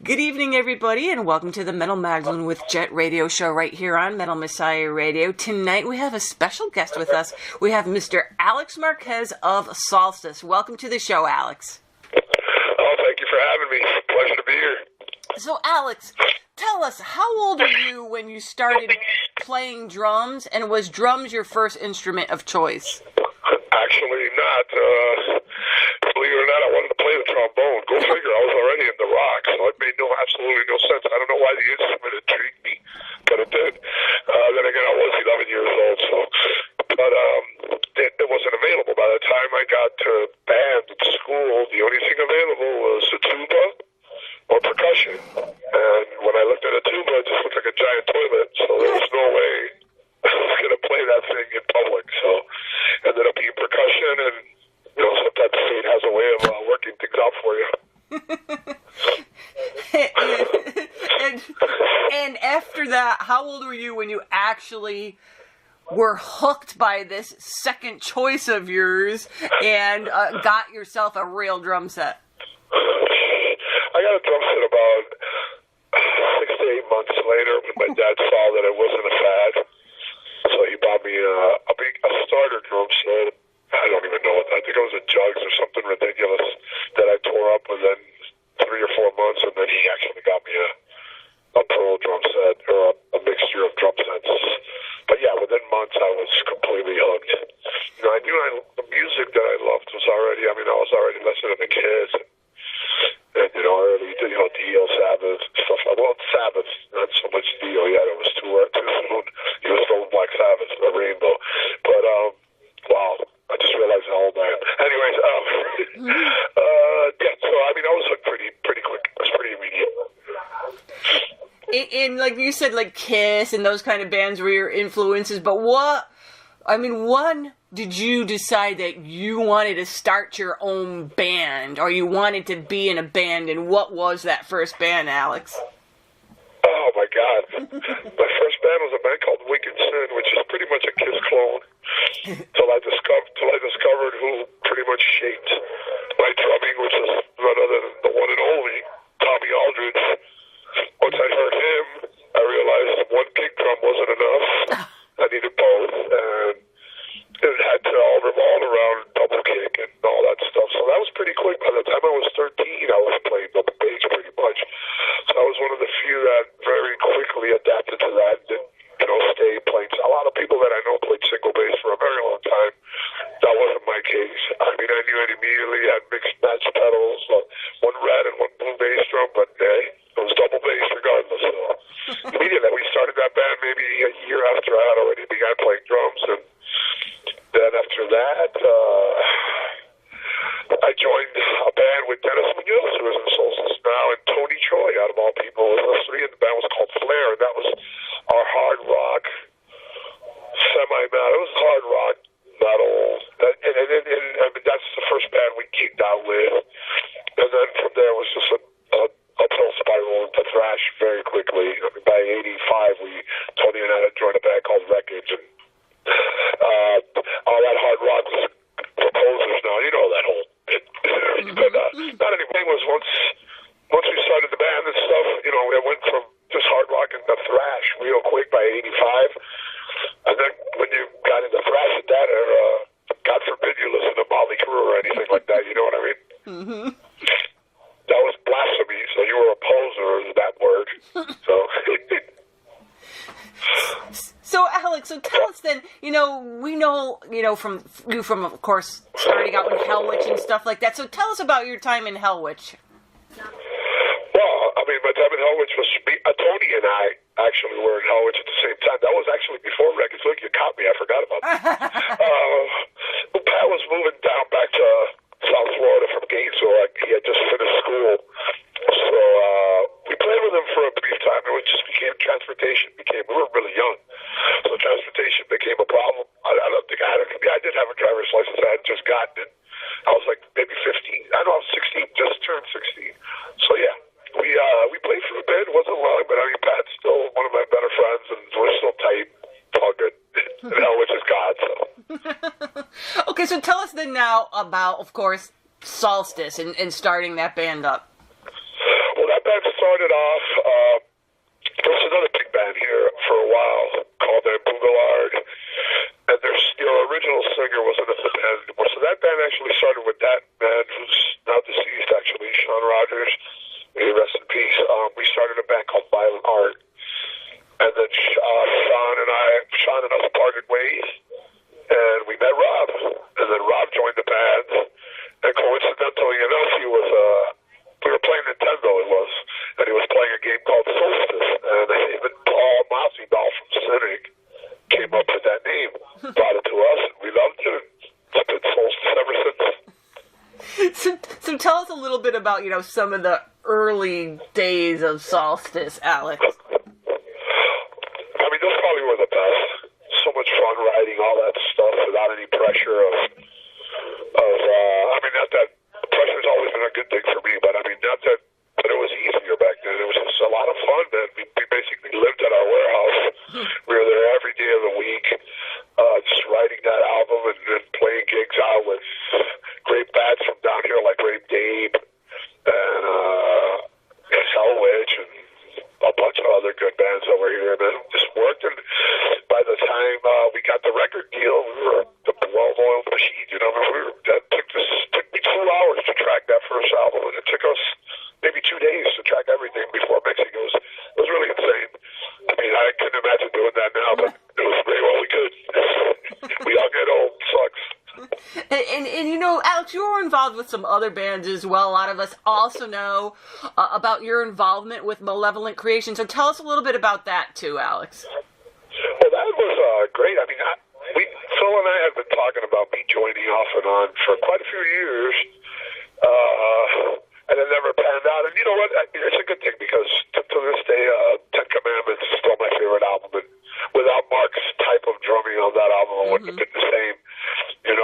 Good evening, everybody, and welcome to the Metal Magdalene with Jet radio show right here on Metal Messiah Radio. Tonight we have a special guest with us. We have Mr. Alex Marquez of Solstice. Welcome to the show, Alex. Oh, thank you for having me. Pleasure to be here. So, Alex, tell us, how old were you when you started playing drums, and was drums your first instrument of choice? Actually, not. Believe it or not, I wanted to play the trombone. Go figure, I was already in the rock, so it made absolutely no sense. I don't know why the instrument intrigued me, but it did. Then again, I was 11 years old, but it wasn't available. By the time I got to band at school, the only thing available was a tuba or percussion. And when I looked at a tuba, it just looked like a giant toilet, so there was no way I was going to play that thing in public. So it ended up being percussion, and sometimes fate has a way of working things out for you. and after that, how old were you when you actually were hooked by this second choice of yours and got yourself a real drum set? I got a drum set about 6 to 8 months later when my dad saw that it wasn't a fad. So he bought me a starter drum set. I don't even know what, I think it was a Jugs or something ridiculous that I tore up within 3 or 4 months, and then he actually got me a Pearl drum set, or a mixture of drum sets. But yeah, within months I was completely hooked. I knew the music that I loved was already, I was already listening to Kiss, and early, Dio, Sabbath, stuff like that. Well, Sabbath, not so much Dio yet, it was too soon. He was still Black Sabbath, a Rainbow. But, wow. I just realized how old I am. Anyways, yeah, so, I was hooked pretty quick. It was pretty immediate. And like you said, like Kiss and those kind of bands were your influences, but when did you decide that you wanted to start your own band, or you wanted to be in a band, and what was that first band, Alex? Oh, my God. My first band was a band called Wicked Sin, which is pretty much a Kiss clone, till I discovered who pretty much shaped my drumming, which is none other than the one and only Tommy Aldridge. Once I heard him, I realized one kick drum wasn't enough. I needed both, and it had to all revolve around double kick and all that stuff. So that was pretty quick. By the time I was 13, I was playing double bass pretty much. So I was one of the few that very quickly adapted to that and stay playing. A lot of people that I know played single bass for a very long time. That wasn't my case. I knew it immediately. I had mixed match pedals, one red and one blue bass drum, but it was double bass regardless. So immediately we started that band maybe a year after I had already began playing drums, and then after that, I joined a band with Dennis Munoz, who is in Solstice now, and Tony Troy, out of all people, was listening, and the band was called Flair, and that was our hard rock, semi-metal. It was hard rock metal, and that's the first band we geeked out with, and then from there was just a uphill spiral into thrash very quickly. By 85, Tony and I had joined a band called Wreckage, and all that hard rock was Proposers now, that whole bit. But not anything was once we started the band and stuff, it went from just hard rock into thrash real quick by 85. And then when you got into thrash at that era, God forbid you listen to Motley Crue or anything like that, you know what I mean? Mm-hmm. That was blasphemy, so you were a poser, that word. So, Alex, tell us then, we know, from you from, of course, starting out in Hellwitch and stuff like that. So tell us about your time in Hellwitch. Well, my time in Hellwitch was, Tony and I actually were in Hellwitch at the same time. That was actually before Records. Look, you caught me. I forgot about that. Pat was moving down back to South Florida from Gainesville. He had just finished school. So we played with him for a brief time. Transportation became, we were really young. So transportation became a problem. I don't think I did have a driver's license. I had just gotten it. I was like maybe 15. I know I was 16, just turned 16. So yeah, we played for a bit. It wasn't long, but Pat's still one of my better friends, and we're still tight. All good. Hell, which is God, so. Okay, so tell us then now about, of course, Solstice and starting that band up. Well, that band started off, there was another big band here for a while called Boogalard, and their original singer wasn't in the band anymore. So that band actually started with that man who's now deceased, actually, Sean Rogers. May he rest in peace. We started a band called Violent Art, and then Sean and us parted ways, and we met Rob, and then Rob joined the band, and coincidentally enough, we were playing Nintendo, and he was playing a game called Solstice, and even Paul Masvidal from Cynic came up with that name, brought it to us, and we loved it, and it's been Solstice ever since. So tell us a little bit about, some of the early days of Solstice, Alex. I mean, those probably were the best. So much fun writing all that stuff without any pressure not that pressure's always been a good thing for me, but I mean, not that, but it was easier back then. It was just a lot of fun, man. We basically lived at our warehouse. We were there every day of the week, just writing that album and then playing gigs out with great bands from down here like Rape Dave and Cell Witch and a bunch of other good bands over here, man. Just worked, and by the time we got the record deal, we were the well-oiled machine, that took me 2 hours to track that first album, and it took us maybe 2 days to track everything before mixing. It was really insane. I mean, I couldn't imagine doing that now, but it was very well good. We all get old. Sucks. And Alex, you were involved with some other bands as well. A lot of us also know about your involvement with Malevolent Creation. So tell us a little bit about that too, Alex. Well, that was great. I mean, Phil and I had been talking about me joining off and on for quite a few years, and it never panned out. And you know what? It's a good thing because to this day, Ten Commandments is still my favorite album. And without Mark's type of drumming on that album, it wouldn't have been the same. And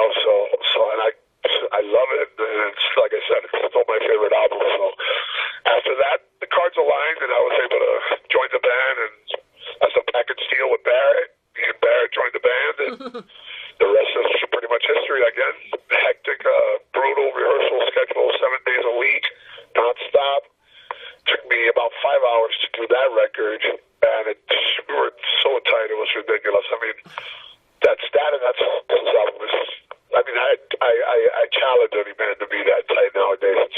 I love it. And it's, like I said, it's still my favorite album. So after that, the cards aligned, and I was able to join the band. And as a package deal with Barrett, me and Barrett joined the band, and the rest is pretty much history again. Hectic, brutal rehearsal schedule, 7 days a week, nonstop. Took me about 5 hours to do that record, and we were so tight, it was ridiculous. I mean, that's this album is. I mean, I challenge any man to be that tight nowadays.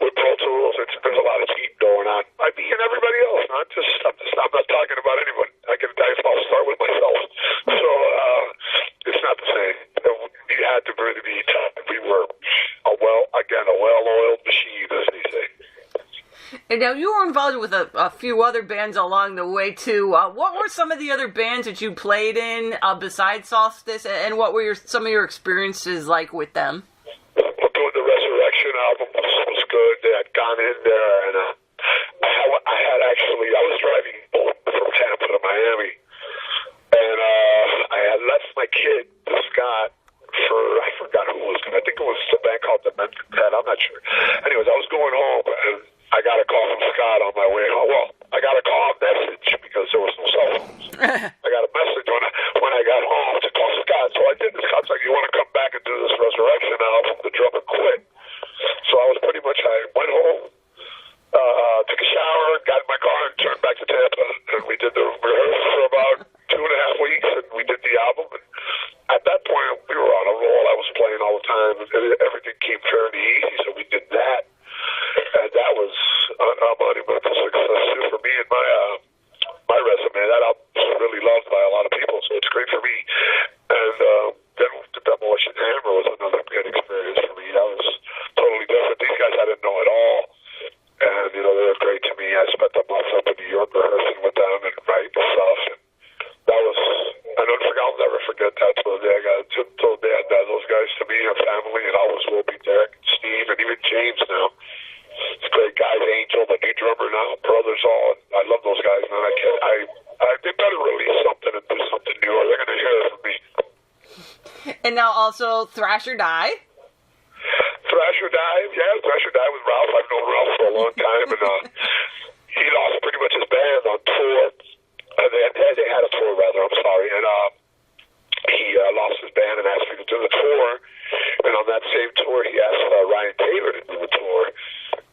With Pro Tools, there's a lot of cheating going on. I mean, and everybody else. I'm not talking about anyone. I'll start with myself. So it's not the same. You had to really be tight. We were a well-oiled machine, as they say. And now you were involved with a few other bands along the way too. What were some of the other bands that you played in besides Solstice, and what were some of your experiences like with them? Doing the Resurrection album was good. They had gone in there, and I was driving from Tampa to Miami, and I had left my kid to Scott I forgot who it was. I think it was a band called the Mental Magdalene. I'm not sure. Anyways, I was going home, and I got a call from Scott on my way home. Well, I got a call message because there was no cell phones. I got a message when I got home to call Scott. So I did this. Scott's like, you want to come back and do this Resurrection album? The drummer quit. So I went home, took a shower, got in my car, and turned back to Tampa. And we did the rehearsal for about 2.5 weeks, and we did the album. And at that point, we were on a roll. I was playing all the time, and everything came fairly easy, so we did that. And that was a monumental success too for me and my resume. That album was really loved by a lot of people, so it's great for me. And then the Demolition Hammer was another good experience for me. That was totally different. These guys I didn't know at all, and they were great to me. I spent the month up in New York rehearsing with them and writing stuff. And that was I'll never forget that till the day I got those guys to me, a family, and always will be. Derek and Steve, and even James now. It's great guys. Angel, the new drummer now, brothers all. I love those guys, man. They better release something and do something new, or they're going to hear it from me. And now also Thrash or Die. Thrash or Die, yeah. Thrash or Die with Ralph. I've known Ralph for a long time, and he lost pretty much his band on tour. They had a tour, rather. I'm sorry, and he lost his band and asked me to do the tour. And on that same tour, he asked Ryan Taylor to do the tour.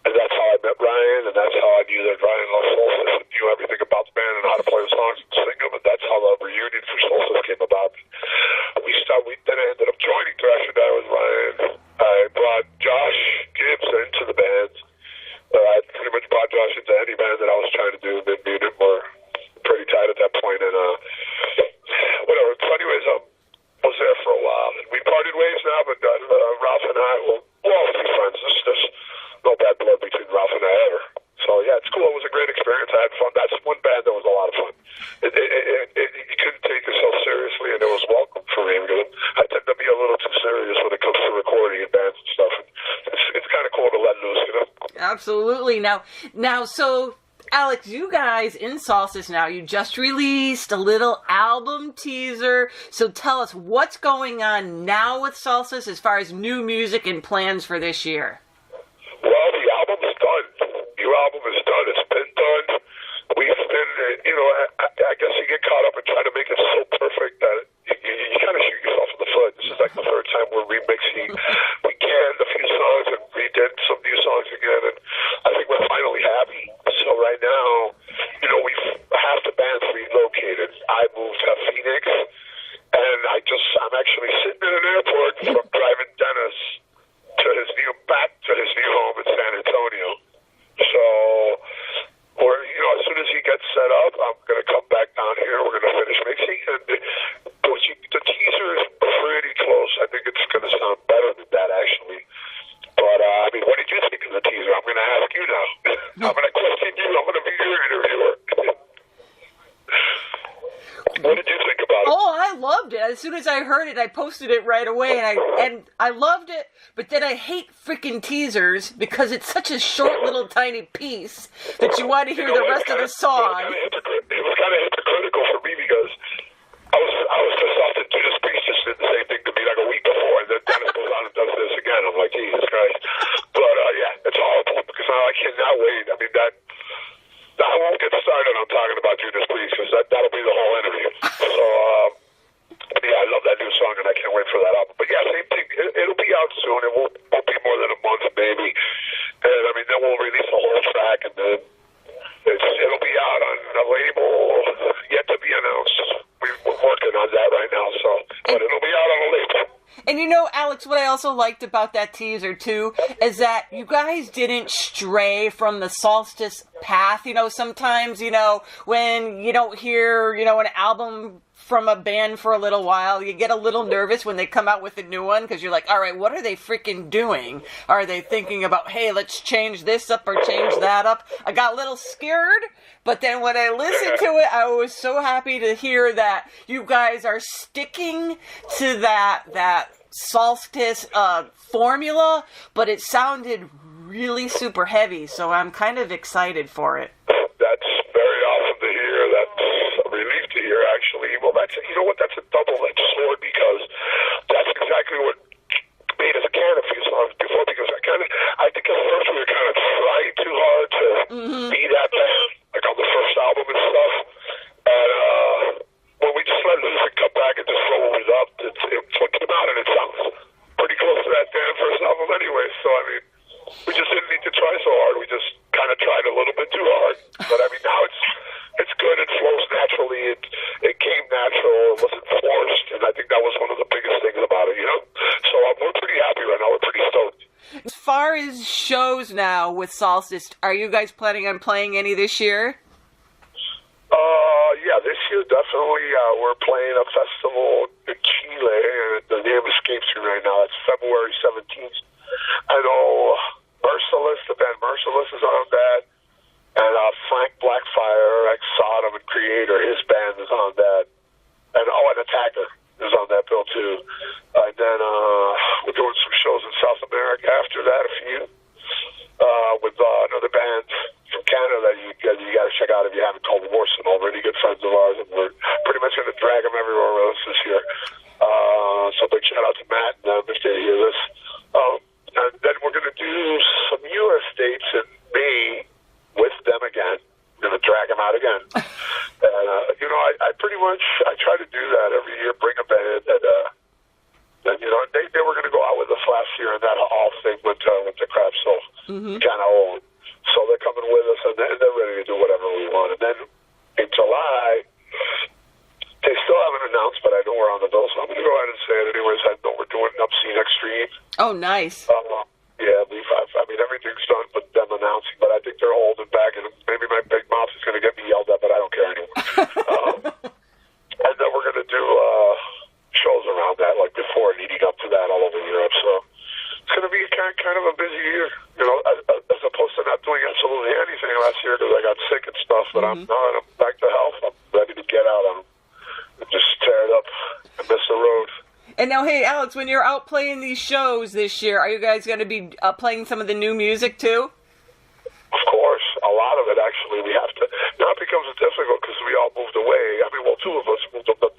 And that's how I met Ryan, and that's how you that Ryan loves Solstice and knew everything about the band and how to play the songs and sing them, and that's how the reunion for Solstice came about. We then ended up joining Thrash or Die with Ryan. I brought Josh Gibbs into the band. I pretty much brought Josh into any band that I was trying to do. Me and him were pretty tight at that point, and whatever. So anyways, I was there for a while. And we parted ways now, but Ralph and I, we're always be friends. There's no bad blood between Ralph and I ever. So yeah, it's cool. It was a great experience. I had fun. That's one band that was a lot of fun. You couldn't take yourself seriously, and it was welcome for me because I tend to be a little too serious when it comes to recording and bands and stuff. And it's kind of cool to let loose, you know. Absolutely. Now, so Alex, you guys in Solstice now, you just released a little album teaser. So tell us what's going on now with Solstice as far as new music and plans for this year. Well, the album's done. New album is done. It's been done. We've been, I guess you get caught up in trying to make it so perfect that you kind of shoot yourself in the foot. This is like the third time we're remixing. We canned a few songs and redid some new songs again, and I think we're finally happy. So right now, we've half the band's relocated. I moved to Phoenix, and I'm actually sitting in an airport from driving Dennis back to his new home in San Antonio. So, as soon as he gets set up, I'm going to come back down here. We're going to finish mixing, and the teaser is pretty close. I think it's going to sound better than that, actually. But, what did you think of the teaser? I'm going to ask you now. I'm going to question you. I'm going to be your interviewer. What did you think about it? Oh, I loved it. As soon as I heard it, I posted it right away, and I loved it. But then I hate freaking teasers because it's such a short little tiny piece that you want to hear the rest of the song. It was kind of hypocritical for me because I was pissed off that Judas Priest just did the same thing to me like a week before, and then Dennis goes on and does this again. I'm like, Jesus Christ. But yeah, it's horrible because now I cannot wait. I won't get started on talking about Judas Priest because that'll be the whole interview. So, yeah, I love that new song and I can't wait for that album. But yeah, same thing. It'll be out soon. It won't be more than a month, maybe. And then we'll release the whole track, and then it'll be out on a label yet to be announced. We're working on that right now, but it'll be out on a label. And Alex, what I also liked about that teaser, too, is that you guys didn't stray from the Solstice path. Sometimes, when you don't hear, an album from a band for a little while, you get a little nervous when they come out with a new one because you're like, all right, what are they freaking doing? Are they thinking about, hey, let's change this up or change that up? I got a little scared, but then when I listened to it, I was so happy to hear that you guys are sticking to that Solstice formula, but it sounded really super heavy, so I'm kind of excited for it. That's very awesome to hear. That's a relief to hear, actually. Well, that's a double-edged sword because that's exactly what made us can a few songs before. Because I think at first we were kind of trying too hard to be that band, like on the first album and stuff. And when we just let loose and come back and just roll it up, it's what came out, and it sounds pretty close to that damn first album anyway. So we just didn't need to try so hard. We just kind of tried a little bit too hard. But now it's good. It flows naturally. It came natural. It wasn't forced. And I think that was one of the biggest things about it, So we're pretty happy right now. We're pretty stoked. As far as shows now with Solstice, are you guys planning on playing any this year? Yeah, this year definitely. We're playing a festival in Chile, and the name escapes me right now. It's February 17th. I know Merciless, the band Merciless is on that, and Frank Blackfire, ex-Sodom and Creator, his band is on that, and an Attacker is on that bill too. And then we're doing some shows in South America after that, a few, with another band from Canada that you got to check out if you haven't, called Warson, already good friends of ours, and we're pretty much going to drag them everywhere with us this year. So big shout out to Matt and them if they hear this. And then we're going to do some U.S. dates in May with them again. We're going to drag them out again. And, I pretty much, I try to do that every year, bring a band. And they were going to go out with us last year, and that all thing went to crap. So kind of old. So they're coming with us, and they're ready to do whatever we want. And then in July, they still haven't announced, but I know we're on the bill, so I'm going to go ahead and say it anyways. I know we're doing Obscene Extreme. Oh, nice. Yeah, I mean, everything's done but them announcing, but I think they're holding back, and maybe my big mouth is going to get me yelled at, but I don't care anymore. And then we're going to do shows around that, like before, leading up to that all over Europe. So it's going to be kind of a busy year, you know, as opposed to not doing absolutely anything last year because I got sick and stuff. But now that I'm back to health, I'm ready to get out and just tear it up and miss the road. And now, hey, Alex, when you're out playing these shows this year, are you guys going to be playing some of the new music too? Of course, a lot of it actually. We have to. Now it becomes difficult because we all moved away. I mean, well, two of us moved, but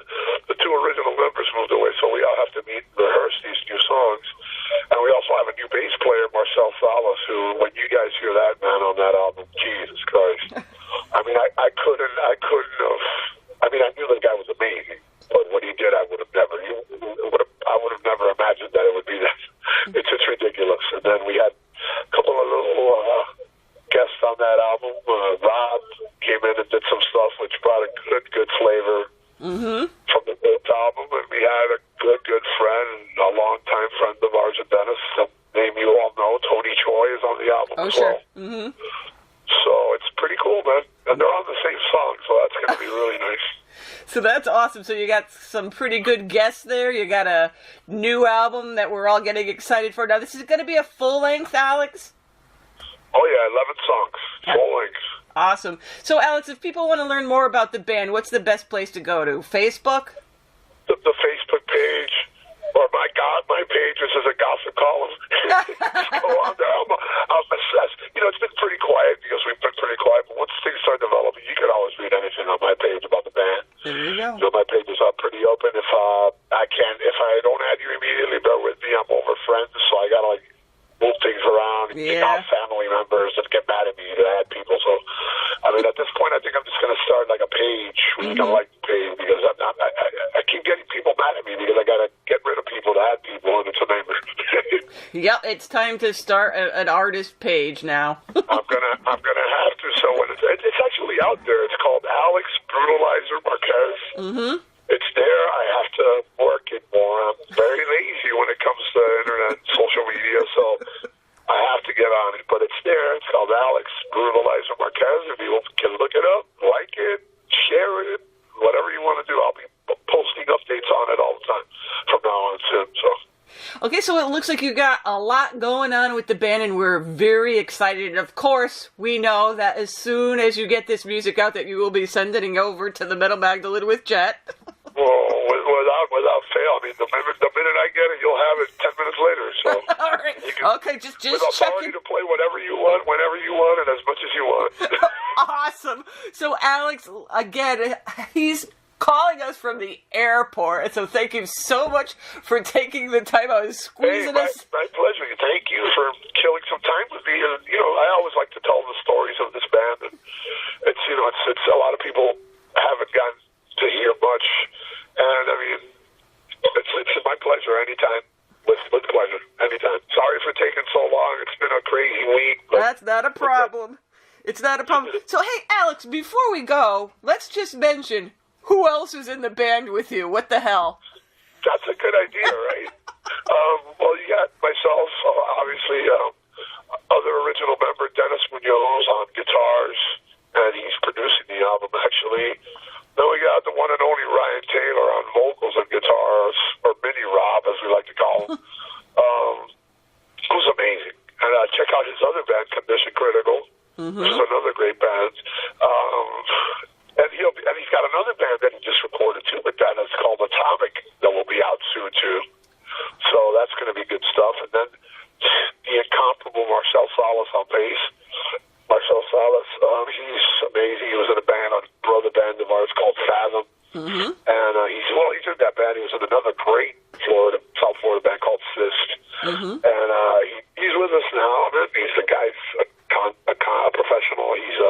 the two original members moved away, so we all have to meet and rehearse these new songs. And we also have a new bass player, Marcel Salas, who, when you guys hear that man on that album, Jesus Christ! I mean, I couldn't have. I mean, I knew the guy was amazing, but what he did, I would have never. I would have never imagined that it would be that. It's just ridiculous. And then we had a couple of little guests on that album. Rob came in and did some stuff which brought a good flavor from the album. And we had a good friend, a longtime friend of ours in Dennis, some name you all know, Tony Choi, is on the album as well. Mm-hmm. So it's pretty cool, man. And they're on the same song, so that's going to be really nice. So that's awesome. So you got some pretty good guests there. You got a new album that we're all getting excited for. Now, this is going to be a full-length, Alex? Oh, yeah, 11 songs. Full-length. Awesome. So, Alex, if people want to learn more about the band, what's the best place to go to? Facebook? The Facebook page. Or my page is a gossip column. Go on there. I'm obsessed. You know, it's been pretty quiet because we've been pretty quiet, but once things start developing, you can always read anything on my page about the band. There you go. You know, my page is pretty open. If I don't add you immediately, bear with me. I'm over friends, so I gotta move things around and pick out family members that get mad at me to add people. So, I mean, at this point, I think I'm just going to start like a page where you can like the page because I keep getting people mad at me because I got to get rid of people to add people, and it's a nightmare. Yep, it's time to start an artist page now. I'm gonna have to. So when it's actually out there, it's called Alex Brutalizer Marquez. Mm-hmm. It's there. I have to work it more. I'm very lazy when it comes to internet and social media, so I have to get on it. But it's there. It's called Alex Brutalizer Marquez. If you can look it up, like it, share it, whatever you want to do. I'll be posting updates on it all the time from now on soon. So. Okay, so it looks like you got a lot going on with the band, and we're very excited. And of course, we know that as soon as you get this music out, that you will be sending it over to the Metal Magdalene with Jet. Well, without fail. I mean, the minute I get it, you'll have it 10 minutes later. So, all right. Okay, just with authority to play whatever you want, whenever you want, and as much as you want. Awesome. So, Alex, again, he's calling us from the airport, and so thank you so much for taking the time out and squeezing us. My pleasure. Thank you for killing some time with me. And you know, I always like to tell the stories of this band, and it's a lot of people haven't gotten to hear much, and I mean, it's my pleasure anytime. With pleasure, anytime. Sorry for taking so long. It's been a crazy week. That's not a problem. It's not a problem. So, hey, Alex, before we go, let's just mention who else is in the band with you. What the hell? That's a good idea, right? Well, you got myself, obviously, other original member, Dennis Munoz on guitars, and he's producing the album, actually. Then we got the one and only Ryan Taylor on vocals and guitars, or Mini Rob, as we like to call him, who's amazing. And check out his other band, Condition Critical, which is another great band. And he's got another band that he just recorded too with that. It's called Atomic, that will be out soon too. So that's going to be good stuff. And then the incomparable Marcel Salas on bass. Marcel Salas, he's amazing. He was in a band, a brother band of ours called Fathom. And he's in that band. He was in another great South Florida band called Fist. And he's with us now. I mean, the guy's a professional. He's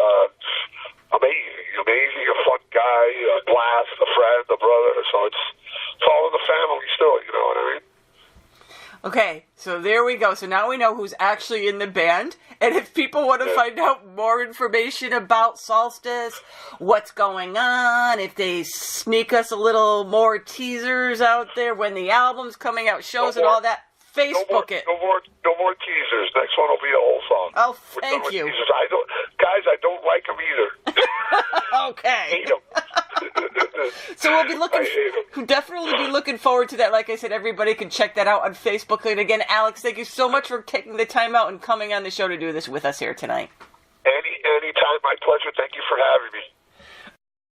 amazing, a fun guy, a blast, a friend, a brother. So it's all in the family still, you know what I mean? Okay, So there we go. So now we know who's actually in the band. And if people want to find out more information about Solstice, what's going on, if they sneak us a little more teasers out there when the album's coming out, shows and all that, Facebook it. No more teasers. Next one will be a whole song. Oh, thank you. Teasers. I don't like them either. Okay. Hate them. So we'll definitely be looking forward to that. Like I said, everybody can check that out on Facebook. And again, Alex, thank you so much for taking the time out and coming on the show to do this with us here tonight. Anytime, my pleasure. Thank you for having me.